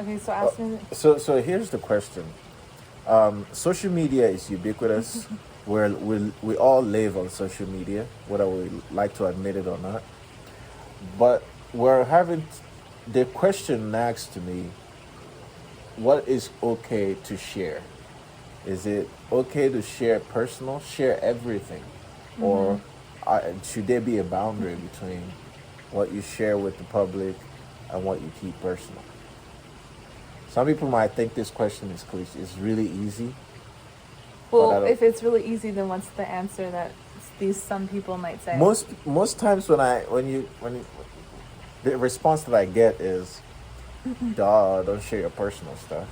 Okay, so ask me. So here's the question. Social media is ubiquitous. We all live on social media, whether we like to admit it or not. But we're having the question next to me: what is okay to share? Is it okay to share personal, share everything, or should there be a boundary between what you share with the public and what you keep personal? Some people might think this question is cliche. It's really easy, but I Well, don't. if it's really easy, then what's the answer that these some people might say? Most times when you the response that I get is, "Duh, don't share your personal stuff."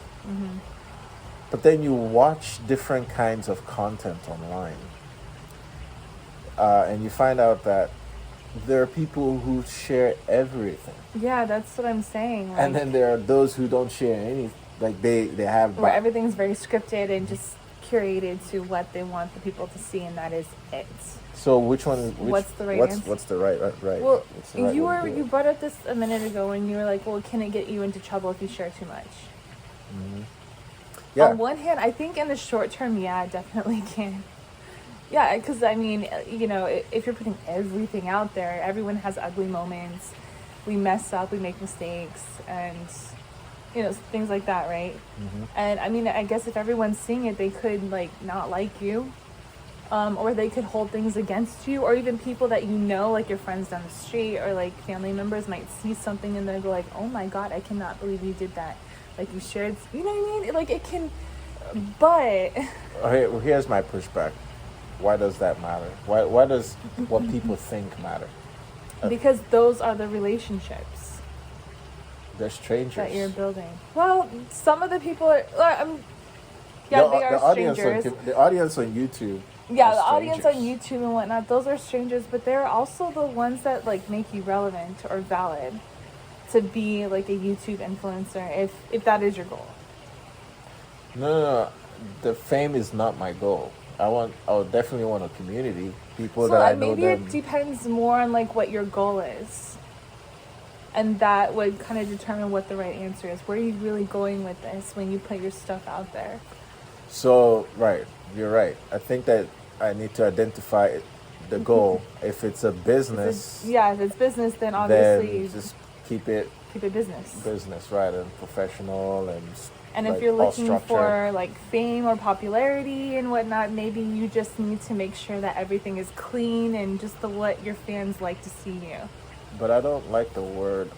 But then you watch different kinds of content online, and you find out that there are people who share everything, Yeah, that's what I'm saying. and Like, then there are those who don't share any. Like they have. where everything's very scripted and just curated to what they want the people to see, and that is it. So which one? What's the right answer? What's the right? Well, What's the right way to do you it? brought up this a minute ago when you were like, well, can it get you into trouble if you share too much? Yeah. On one hand, I think in the short term, yeah, it definitely can. Yeah, because I mean, you know, if you're putting everything out there, everyone has ugly moments. We mess up, we make mistakes, and you know, things like that, right? And I mean, I guess if everyone's seeing it, they could like not like you, or they could hold things against you, or even people that you know, like your friends down the street or like family members, might see something and they go like, "Oh my God, I cannot believe you did that." Like you shared, you know what I mean? Like it can, but Okay, well, here's my pushback. Why does that matter? Why does what people think matter? because those are the relationships They're strangers. that you're building. Well, some of the people are, yeah, they are strangers. The audience on YouTube. Yeah, are the audience on strangers. YouTube and whatnot, those are strangers, but they're also the ones that like make you relevant or valid to be like a YouTube influencer if that is your goal. No. The fame is not my goal. I would definitely want a community. People So that I know maybe them. it depends more on like what your goal is. And that would kind of determine what the right answer is. Where are you really going with this when you put your stuff out there? So right, you're right. I think that I need to identify the goal. If it's a business, If it's business, then then obviously just keep it keep it business. business, right, and professional and And like if you're all looking structured. for like fame or popularity and whatnot, maybe you just need to make sure that everything is clean and just what your fans like to see you. But I don't like the word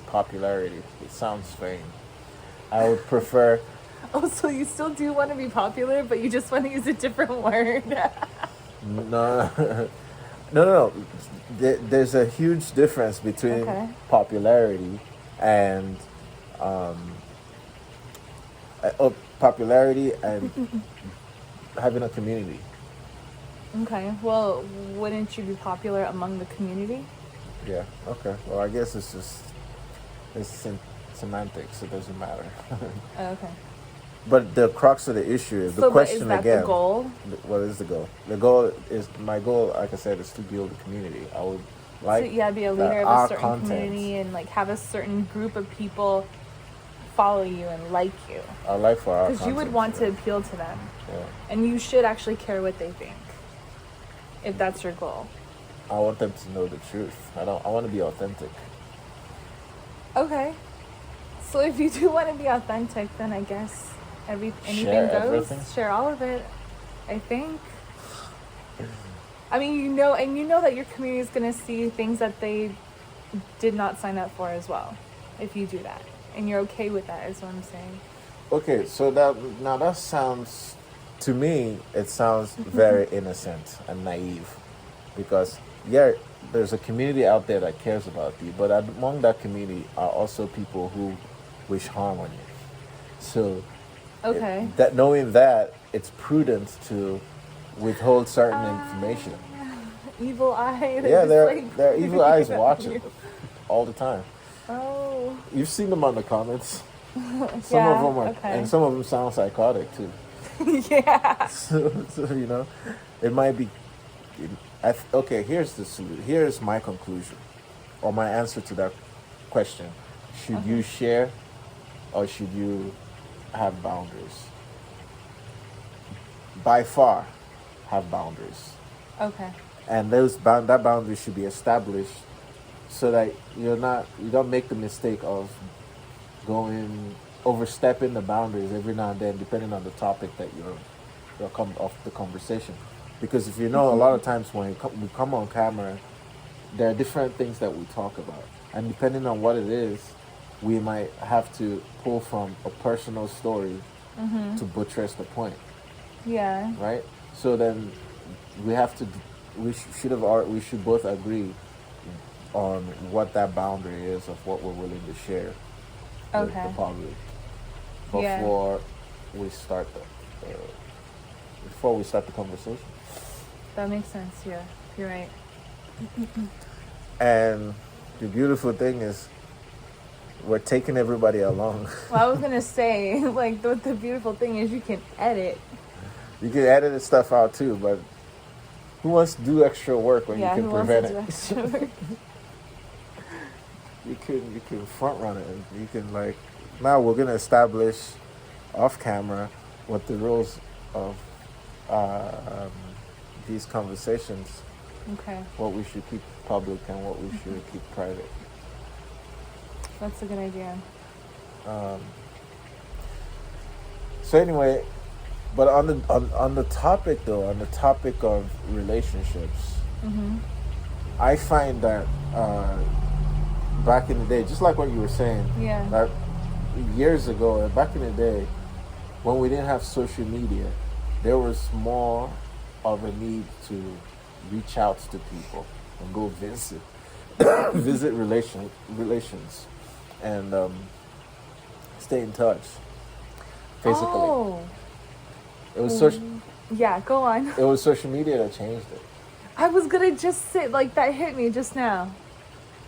popularity. It sounds vain. I would prefer Oh, so you still do want to be popular, but you just want to use a different word. no, no. There's a huge difference between Okay. popularity and popularity and having a community. Okay. Well, wouldn't you be popular among the community? Yeah. Okay. Well, I guess it's semantics. It doesn't matter. Oh, okay. But the crux of the issue is the So, but is question that again. the goal? What is the goal? The goal is my goal. Like I said, is to build a community. I would like So, yeah, be a that leader of our a certain content, community and like have a certain group of people follow you and like you. I like for our Because you would content, want to yeah. appeal to them. Yeah. And you should actually care what they think. If that's your goal. I want them to know the truth. I want to be authentic. Okay. So if you do want to be authentic, then I guess anything Share goes. everything? Share all of it. I think. I mean, you know that your community is going to see things that they did not sign up for as well. If you do that, and you're okay with that, is what I'm saying. Okay, so that sounds to me it sounds very innocent and naive, because yeah, there's a community out there that cares about you, but among that community are also people who wish harm on you. So Okay. that knowing that, it's prudent to withhold certain information. Evil eye. Yeah, just there are evil eyes at watching you. all the time. Oh. You've seen them on the comments. Some Yeah, of them are, okay. and some of them sound psychotic too. Yeah. So you know, it might be. Okay, here's my conclusion, or my answer to that question. Should you share or should you have boundaries? By far, have boundaries, Okay. and that boundary should be established so that you don't make the mistake of going overstepping the boundaries every now and then, depending on the topic that you're come off the conversation. Because if you know, a lot of times when we come on camera, there are different things that we talk about, and depending on what it is, we might have to pull from a personal story to buttress the point, Yeah. right? So then we have to we should both agree on what that boundary is of what we're willing to share with Okay. the public Yeah. before we start the conversation. That makes sense. Yeah. You're right. And the beautiful thing is we're taking everybody along. Well, I was gonna say, like, the beautiful thing is you can edit. You can edit the stuff out too, but who wants to do extra work when Yeah. you Who can wants to prevent do it? extra work? You can front run it, and you can like, now we're gonna establish off camera what the rules of uh, um, these conversations, Okay. what we should keep public and what we should keep private. That's a good idea. So anyway, but on the topic though, on the topic of relationships, I find that back in the day, just like what you were saying, Yeah. that years ago, back in the day, when we didn't have social media, there was more of a need to reach out to people and go visit, visit relations, and stay in touch. Physically, Oh. it was social. Yeah. Go on. It was social media that changed it. I was gonna just say, like, that hit me just now.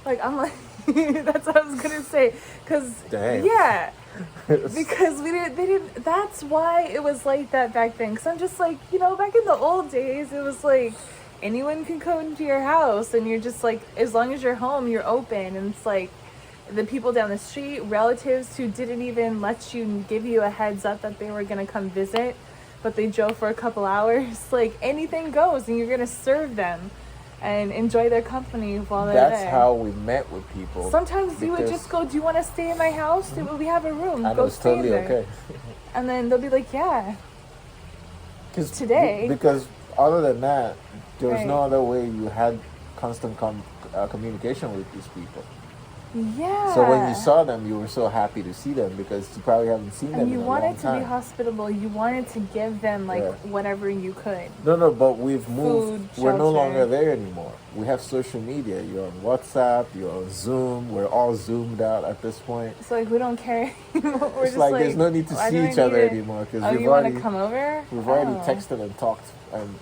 Like, I'm like, that's what I was gonna say. Cause Damn. yeah, because they didn't. That's why it was like that back then. Cause I'm just like, back in the old days, it was like anyone can come into your house, and you're just like, as long as you're home, you're open, and it's like the people down the street, relatives who didn't even let you give you a heads up that they were gonna come visit, but they drove for a couple hours. Like, anything goes, and you're gonna serve them and enjoy their company while they're there. That's how we met with people. Sometimes you would just go, "Do you want to stay in my house? We have a room. And it Go was stay totally in there." okay. And then they'll be like, "Yeah." 'Cause Today- because other than that, there was no Right. other way you had constant communication with these people. Yeah. So when you saw them, you were so happy to see them because you probably haven't seen them and in you a long wanted to time. be hospitable. You wanted to give them like Yeah. whatever you could. No, but we've moved. Food, We're no shelter. longer there anymore. We have social media. You're on WhatsApp. You're on Zoom. We're all zoomed out at this point. It's like we don't care anymore. We're It's just like there's no need to "Why see do I each other need it?" anymore because Oh, we've you want already to come over? Oh. texted and talked and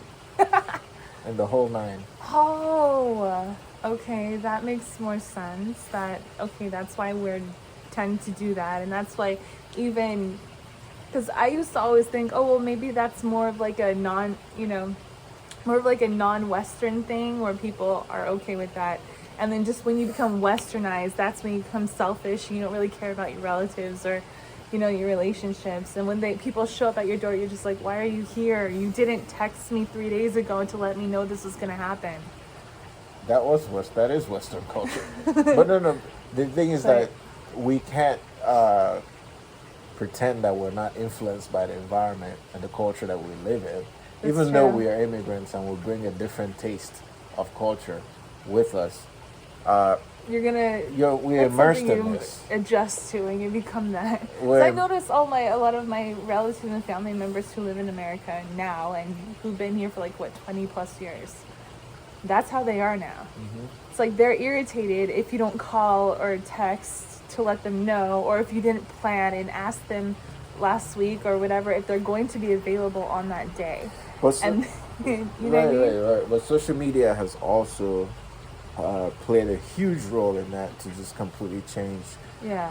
and the whole nine. Oh, okay, that makes more sense. That's why we're tend to do that, and that's why even because I used to always think, oh well, maybe that's more of like a more of like a non-Western thing where people are okay with that, and then just when you become Westernized, that's when you become selfish. And you don't really care about your relatives or your relationships, and when people show up at your door, you're just like, why are you here? You didn't text me 3 days ago to let me know this was gonna happen. That is Western culture. But no. The thing is that we can't pretend that we're not influenced by the environment and the culture that we live in. Even though true. we are immigrants and we bring a different taste of culture with us, You're gonna we're that's immersed something in you this. adjust to and you become that. 'Cause We're- I notice a lot of my relatives and family members who live in America now and who've been here for 20 plus years. That's how they are now. It's like they're irritated if you don't call or text to let them know, or if you didn't plan and ask them last week or whatever if they're going to be available on that day. But And you know what I mean? right. But social media has also played a huge role in that to just completely change Yeah.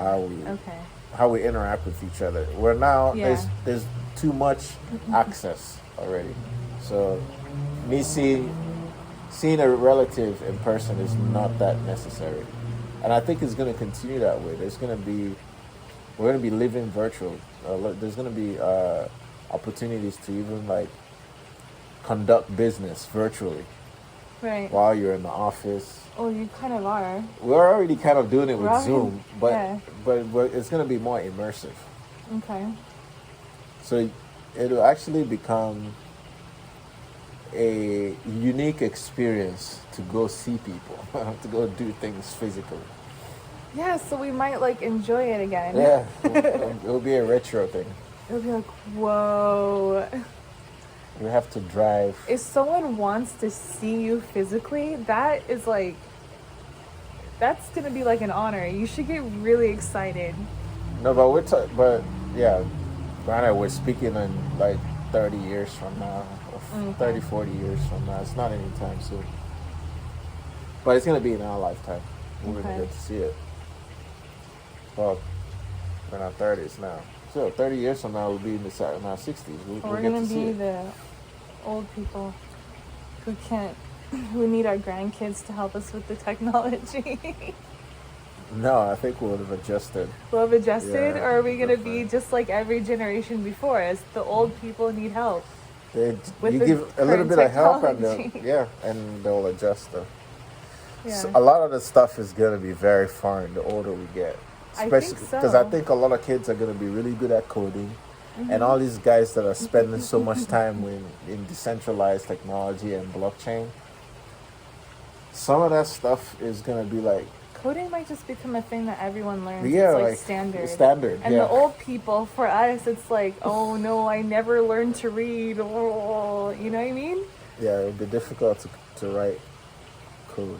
how we interact with each other. We're now Yeah. there's too much access already. So me seeing a relative in person is not that necessary. And I think it's going to continue that way. There's going to be We're gonna be living virtual. There's gonna be opportunities to even like conduct business virtually Right. while you're in the office. Oh, you kind of are. We're already kind of doing it with Right. Zoom, but Yeah. it's gonna be more immersive. Okay. So it'll actually become a unique experience to go see people, to go do things physically. Yeah, so we might like enjoy it again. Yeah, it'll be a retro thing. It'll be like, whoa. You have to drive. If someone wants to see you physically, that is like, that's gonna be like an honor. You should get really excited. No, but yeah, granted, we're speaking in like 30 years from now, or 30, 40 years from now. It's not anytime soon. But it's going to be in our lifetime. We're going to get to see it. Well, we're in our 30s now. So 30 years from now, we'll be in our 60s. We'll We're get gonna to see be it. the old people who need our grandkids to help us with the technology. No, I think we would have adjusted. We'll have adjusted, Yeah, or are we gonna be different. just like every generation before us? The old people need help. You With the give a little current bit of help, and technology. and they'll adjust. Yeah. So a lot of the stuff is going to be very foreign the older we get. I Especially think so. because I think a lot of kids are going to be really good at coding. And all these guys that are spending so much time in decentralized technology and blockchain, some of that stuff is going to be like, Coding might just become a thing that everyone learns. yeah, it's like standard. And yeah. the old people, for us, it's like, oh no, I never learned to read. Oh, you know what I mean? Yeah, it would be difficult to write code.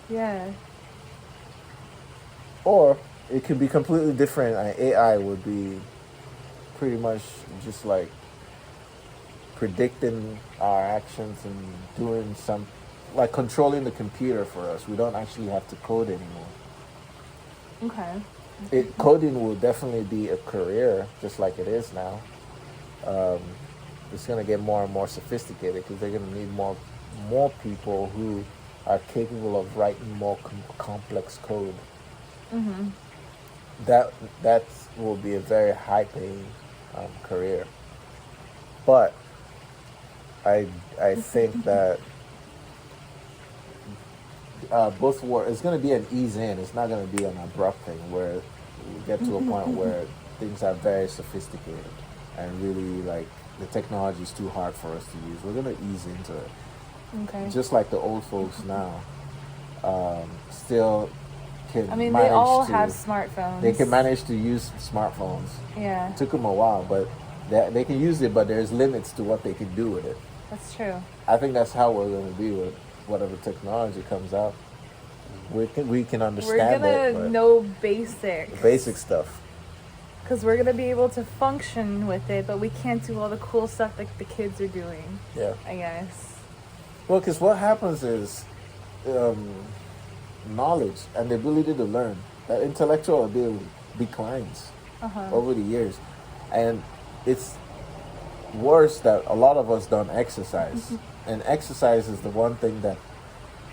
Yeah. Or it could be completely different, and AI would be pretty much just like predicting our actions and doing some, like controlling the computer for us. We don't actually have to code anymore. Okay. Coding will definitely be a career, just like it is now. It's going to get more and more sophisticated because they're going to need more people who are capable of writing more complex code. Mm-hmm. That will be a very high paying career. But I think that both it's going to be an ease in. It's not going to be an abrupt thing where we get to a point where things are very sophisticated and really like the technology is too hard for us to use. We're going to ease into it. Okay. Just like the old folks now, still can. I mean, manage they all to, have smartphones. They can manage to use smartphones. Yeah. It took them a while, but they can use it. But there's limits to what they can do with it. That's true. I think that's how we're going to be with whatever technology comes out. We can understand We're it, gonna but know basics. basic stuff. Because we're gonna be able to function with it, but we can't do all the cool stuff like the kids are doing. Yeah. I guess. Well, because what happens is knowledge and the ability to learn, that intellectual ability declines over the years. And it's worse that a lot of us don't exercise. And exercise is the one thing that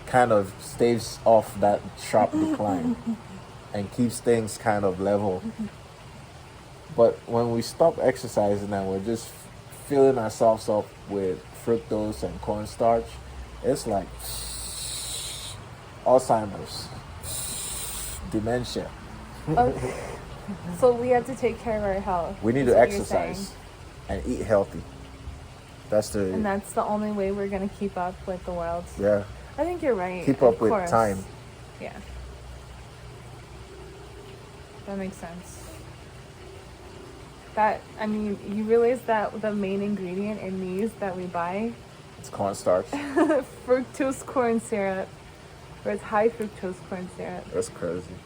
kind of staves off that sharp decline and keeps things kind of level. But when we stop exercising and we're just filling ourselves up with fructose and cornstarch, it's like Alzheimer's, dementia. Okay. So we have to take care of our health. We need is to what you're exercise saying. and eat healthy. And that's the only way we're gonna keep up with the world. Yeah. I think you're right. Keep of up with course. time. Yeah. That makes sense. You realize that the main ingredient in these that we buy, It's cornstarch. fructose corn syrup, or it's high fructose corn syrup. That's crazy.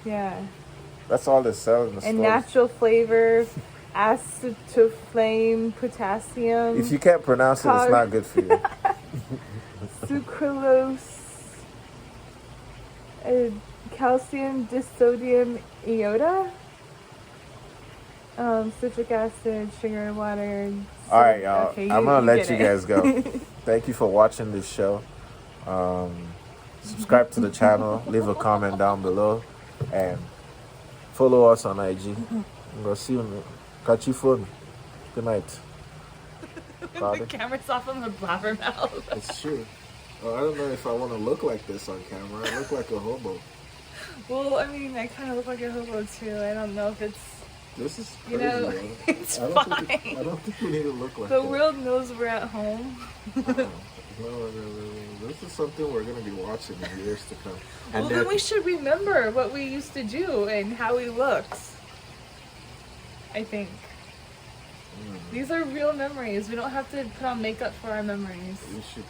Yeah. That's all they sell in the And stores. natural flavor, acetylflame, potassium, If you can't pronounce it, it's not good for you. sucralose, calcium disodium iota, citric acid, sugar, water. All right, y'all. Okay, I'm going to let get you it. guys go. Thank you for watching this show. Subscribe to the channel. Leave a comment down below. And Follow us on IG. I'm gonna see you. Catch you phone. Good night. The Pardon? camera's off on the blabbermouth. It's true. Oh, I don't know if I want to look like this on camera. I look like a hobo. Well, I mean, I kind of look like a hobo too. I don't know if it's, This is you crazy. know, man. it's I fine. don't think we need to look like The that. world knows we're at home. No, this is something we're gonna be watching in years to come. And Well, then we should remember what we used to do and how we looked. I think. These are real memories. We don't have to put on makeup for our memories. we should